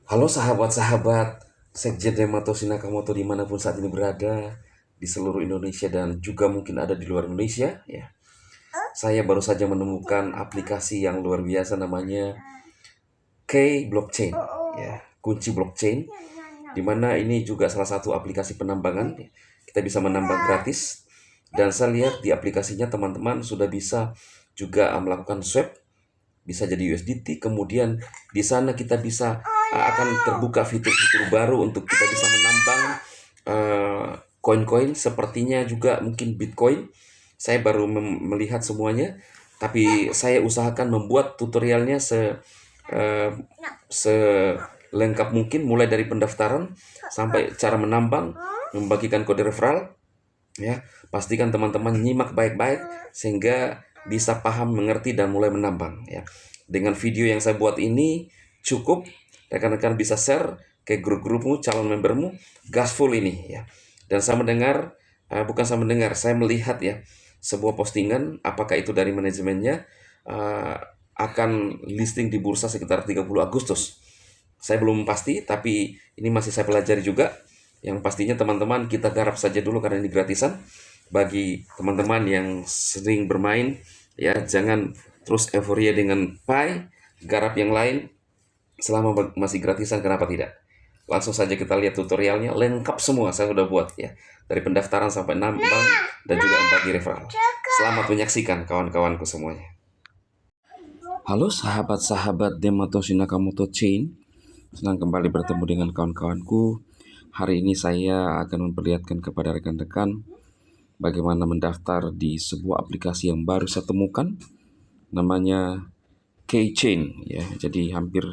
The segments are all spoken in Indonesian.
Halo sahabat-sahabat Sekjen Yamato Nakamoto dimanapun saat ini berada di seluruh Indonesia dan juga mungkin ada di luar Indonesia ya. Saya baru saja menemukan aplikasi yang luar biasa namanya K Blockchain ya, kunci blockchain di mana ini juga salah satu aplikasi penambangan ya. Kita bisa menambang gratis dan saya lihat di aplikasinya teman-teman sudah bisa juga melakukan swap, bisa jadi USDT. Kemudian di sana kita bisa akan terbuka fitur-fitur baru untuk kita bisa menambang koin-koin, sepertinya juga mungkin Bitcoin. Saya baru melihat semuanya, tapi saya usahakan membuat tutorialnya eh, selengkap mungkin, mulai dari pendaftaran sampai cara menambang, membagikan kode referral ya. Pastikan teman-teman nyimak baik-baik sehingga bisa paham, mengerti, dan mulai menambang ya. Dengan video yang saya buat ini cukup, rekan-rekan bisa share ke grup-grupmu, calon membermu, gaspol ini ya. Dan saya mendengar, bukan saya mendengar, saya melihat ya sebuah postingan, apakah itu dari manajemennya, akan listing di bursa sekitar 30 Agustus. Saya belum pasti, tapi ini masih saya pelajari juga. Yang pastinya teman-teman kita garap saja dulu karena ini gratisan. Bagi teman-teman yang sering bermain, ya jangan terus euforia dengan Pi, garap yang lain selama masih gratisan, kenapa tidak? Langsung saja kita lihat tutorialnya, lengkap semua saya sudah buat ya. Dari pendaftaran sampai nambang dan juga membagi referral. Selamat menyaksikan kawan-kawanku semuanya. Halo sahabat-sahabat Dematoshi Nakamoto Chain. Senang kembali bertemu dengan kawan-kawanku. Hari ini saya akan memperlihatkan kepada rekan-rekan bagaimana mendaftar di sebuah aplikasi yang baru saya temukan. Namanya K-Chain ya. Jadi hampir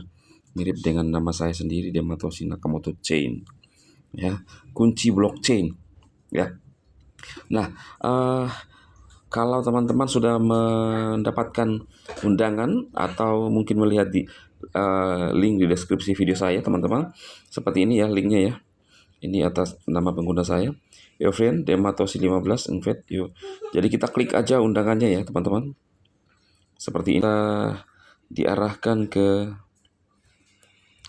mirip dengan nama saya sendiri, Dematoshi Nakamoto Chain. Ya, kunci blockchain ya. Nah, kalau teman-teman sudah mendapatkan undangan atau mungkin melihat di link di deskripsi video saya, teman-teman, seperti ini ya linknya ya. Ini atas nama pengguna saya, your friend Dematoshi 15 invite you. Jadi kita klik aja undangannya ya, teman-teman. Seperti ini, kita diarahkan ke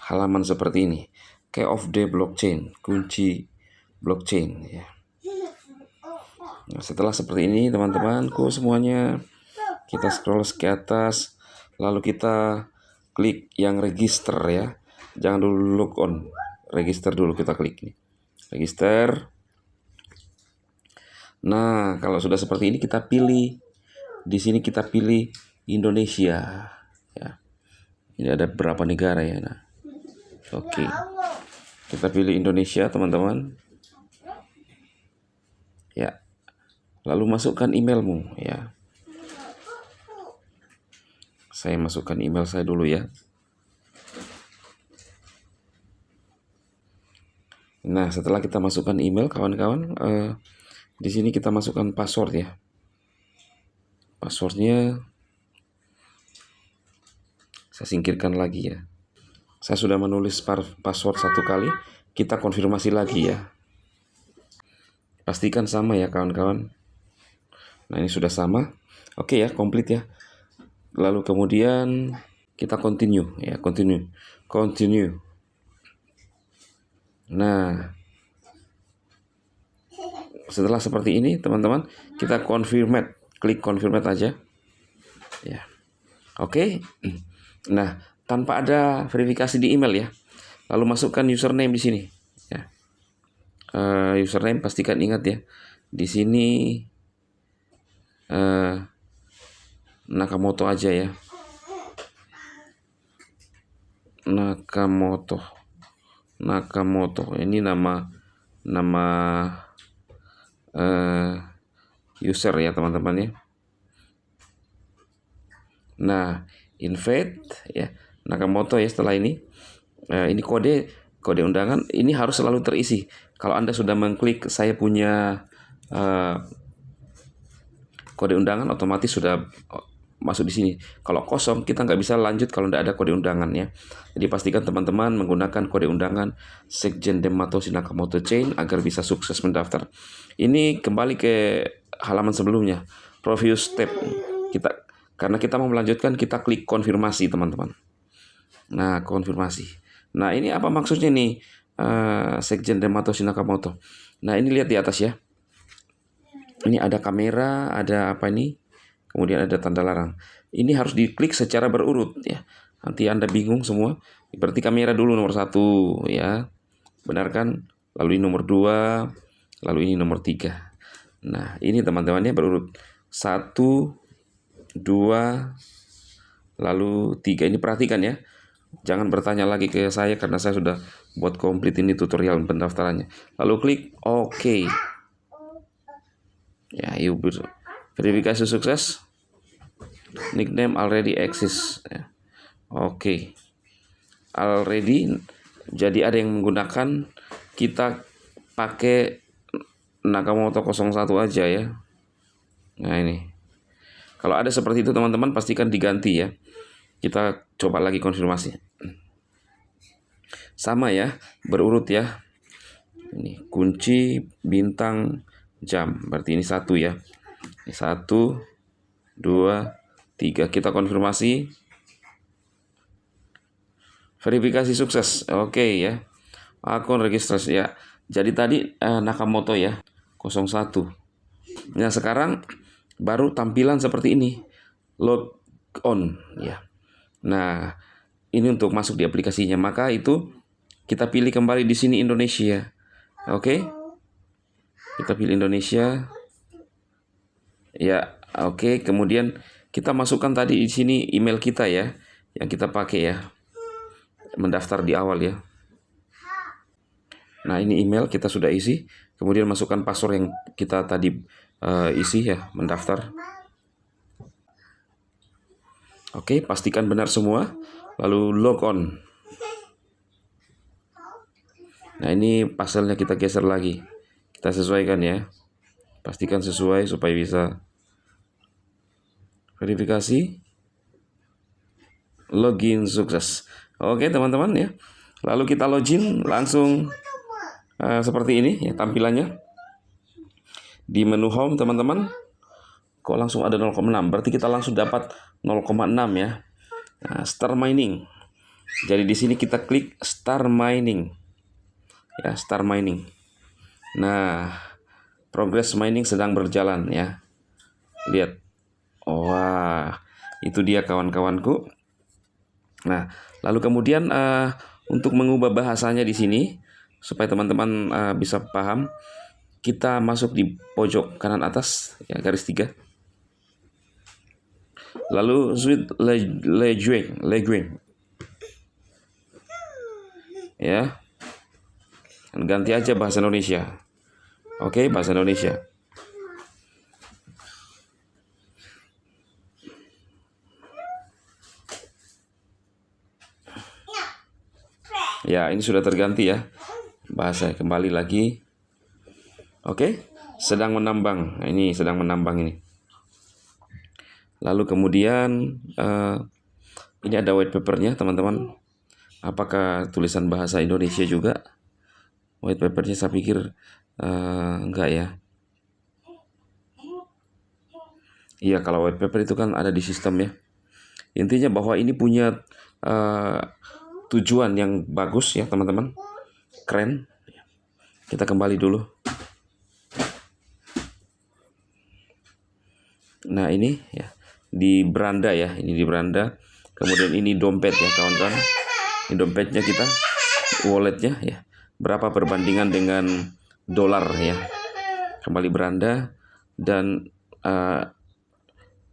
halaman seperti ini. Key of the blockchain, kunci blockchain ya. Nah, setelah seperti ini teman-temanku semuanya, kita scroll ke atas, lalu kita klik yang register ya. Jangan dulu log on, register dulu kita klik nih. Register. Nah, kalau sudah seperti ini kita pilih, di sini kita pilih Indonesia ya. Ini ada beberapa negara ya. Nah, oke. Kita pilih Indonesia, teman-teman. Ya. Lalu masukkan emailmu ya. Saya masukkan email saya dulu ya. Nah, setelah kita masukkan email, kawan-kawan, di sini kita masukkan password ya. Passwordnya saya singkirkan lagi ya. Saya sudah menulis password satu kali. Kita konfirmasi lagi ya. Pastikan sama ya kawan-kawan. Nah, ini sudah sama. Oke ya, komplit ya. Lalu kemudian kita continue ya, continue. Nah, setelah seperti ini teman-teman, kita klik confirmate aja ya. Oke. Nah, tanpa ada verifikasi di email ya. Lalu masukkan username di sini ya. Username pastikan ingat ya. Di sini Nakamoto aja ya. Nakamoto. Ini nama user ya teman-teman ya. Nah, invite ya Nakamoto ya. Setelah ini ini kode undangan ini harus selalu terisi. Kalau Anda sudah mengklik saya punya kode undangan, otomatis sudah masuk di sini. Kalau kosong kita nggak bisa lanjut kalau tidak ada kode undangan ya. Jadi pastikan teman-teman menggunakan kode undangan Sekjen Dematoshi Nakamoto Chain agar bisa sukses mendaftar. Ini kembali ke halaman sebelumnya, previous step. Karena kita mau melanjutkan, kita klik konfirmasi teman-teman. Nah, konfirmasi. Nah, ini apa maksudnya nih, Sekjen Dematoshi Nakamoto? Nah, ini lihat di atas ya. Ini ada kamera, ada apa ini? Kemudian ada tanda larang. Ini harus diklik secara berurut ya. Nanti Anda bingung semua. Berarti kamera dulu nomor 1 ya. Benar kan? Lalu ini nomor 2, lalu ini nomor 3. Nah, ini teman-temannya berurut 1, 2, lalu 3. Ini perhatikan ya. Jangan bertanya lagi ke saya karena saya sudah buat komplit ini tutorial pendaftarannya. Lalu klik OK. Ya, verifikasi sukses. Nickname already exists. Ya. Oke. Already. Jadi ada yang menggunakan, kita pakai Nakamoto 01 aja ya. Nah ini. Kalau ada seperti itu teman-teman pastikan diganti ya. Kita coba lagi konfirmasi. Sama ya, berurut ya. Ini kunci, bintang, jam. Berarti ini 1 ya. Ini 1, 2, 3. Kita konfirmasi. Verifikasi sukses. Oke ya. Akun registrasi ya. Jadi tadi Nakamoto ya, 01. Nah, sekarang baru tampilan seperti ini. Log on ya. Nah, ini untuk masuk di aplikasinya. Maka itu kita pilih kembali di sini Indonesia. Oke. Kita pilih Indonesia. Ya, oke. Kemudian kita masukkan tadi di sini email kita ya, yang kita pakai ya. Mendaftar di awal ya. Nah, ini email kita sudah isi. Kemudian masukkan password yang kita tadi isi ya, mendaftar. Oke, pastikan benar semua. Lalu log on. Nah, ini pasalnya kita geser lagi. Kita sesuaikan ya. Pastikan sesuai supaya bisa verifikasi. Login sukses. Oke teman-teman ya. Lalu kita login langsung seperti ini ya tampilannya. Di menu home teman-teman. Kok langsung ada 0,6? Berarti kita langsung dapat 0,6 ya. Nah, start mining. Jadi di sini kita klik start mining. Ya, start mining. Nah, progress mining sedang berjalan ya. Lihat. Wah, itu dia kawan-kawanku. Nah, lalu kemudian untuk mengubah bahasanya di sini supaya teman-teman bisa paham, kita masuk di pojok kanan atas ya, garis 3. Lalu switch language. Ya. Ganti aja bahasa Indonesia. Oke, bahasa Indonesia. Ya, ini sudah terganti ya. Bahasa kembali lagi. Oke, sedang menambang. Nah, ini sedang menambang ini. Lalu kemudian ini ada white papernya teman-teman. Apakah tulisan bahasa Indonesia juga? White papernya saya pikir enggak ya. Iya, kalau white paper itu kan ada di sistem ya. Intinya bahwa ini punya tujuan yang bagus ya teman-teman. Keren. Kita kembali dulu. Nah ini ya di beranda ya, ini di beranda. Kemudian ini dompet ya kawan-kawan. Ini dompetnya kita, walletnya ya. Berapa perbandingan dengan dolar ya. Kembali beranda dan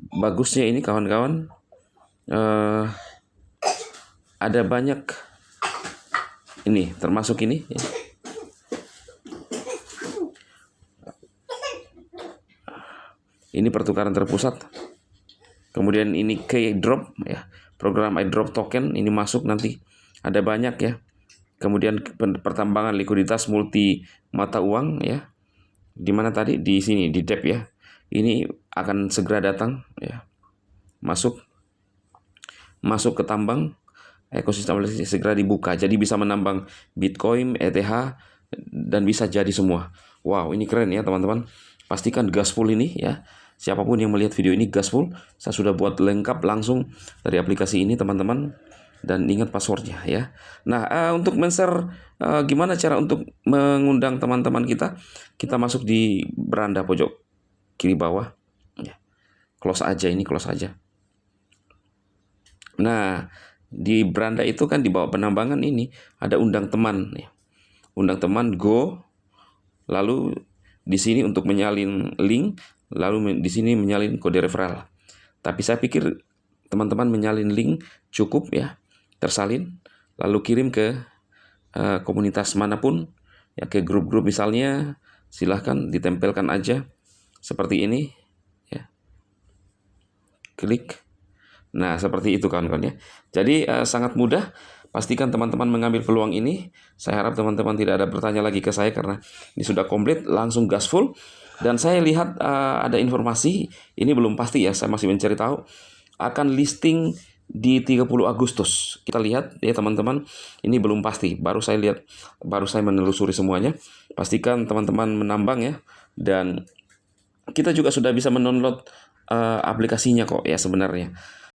bagusnya ini kawan-kawan. Ada banyak ini termasuk ini ya. Ini pertukaran terpusat. Kemudian ini K-drop ya. Program iDrop token ini masuk nanti. Ada banyak ya. Kemudian pertambangan likuiditas multi mata uang ya. Di mana tadi di sini di tab ya. Ini akan segera datang ya. Masuk ke tambang. Ekosistem segera dibuka. Jadi bisa menambang Bitcoin, ETH dan bisa jadi semua. Wow, ini keren ya teman-teman. Pastikan gaspol ini ya. Siapapun yang melihat video ini gaspol, saya sudah buat lengkap langsung dari aplikasi ini teman-teman. dan ingat passwordnya ya. Nah, untuk men-share gimana cara untuk mengundang teman-teman kita? Kita masuk di beranda pojok kiri bawah. Ya. Close aja, ini close aja. Nah, di beranda itu kan di bawah penambangan ini ada undang teman ya. Undang teman, go. Lalu di sini untuk menyalin link, lalu di sini menyalin kode referral. Tapi saya pikir teman-teman menyalin link cukup ya, tersalin, lalu kirim ke komunitas manapun, ya ke grup-grup misalnya, silahkan ditempelkan aja seperti ini, ya. Klik. Nah, seperti itu kawan-kawan ya. Jadi sangat mudah. Pastikan teman-teman mengambil peluang ini. Saya harap teman-teman tidak ada bertanya lagi ke saya karena ini sudah komplit, langsung gaspol. Dan saya lihat ada informasi, ini belum pasti ya, saya masih mencari tahu, akan listing di 30 Agustus. Kita lihat ya teman-teman, ini belum pasti. Baru saya lihat, baru saya menelusuri semuanya. Pastikan teman-teman menambang ya. Dan kita juga sudah bisa mendownload aplikasinya kok ya sebenarnya.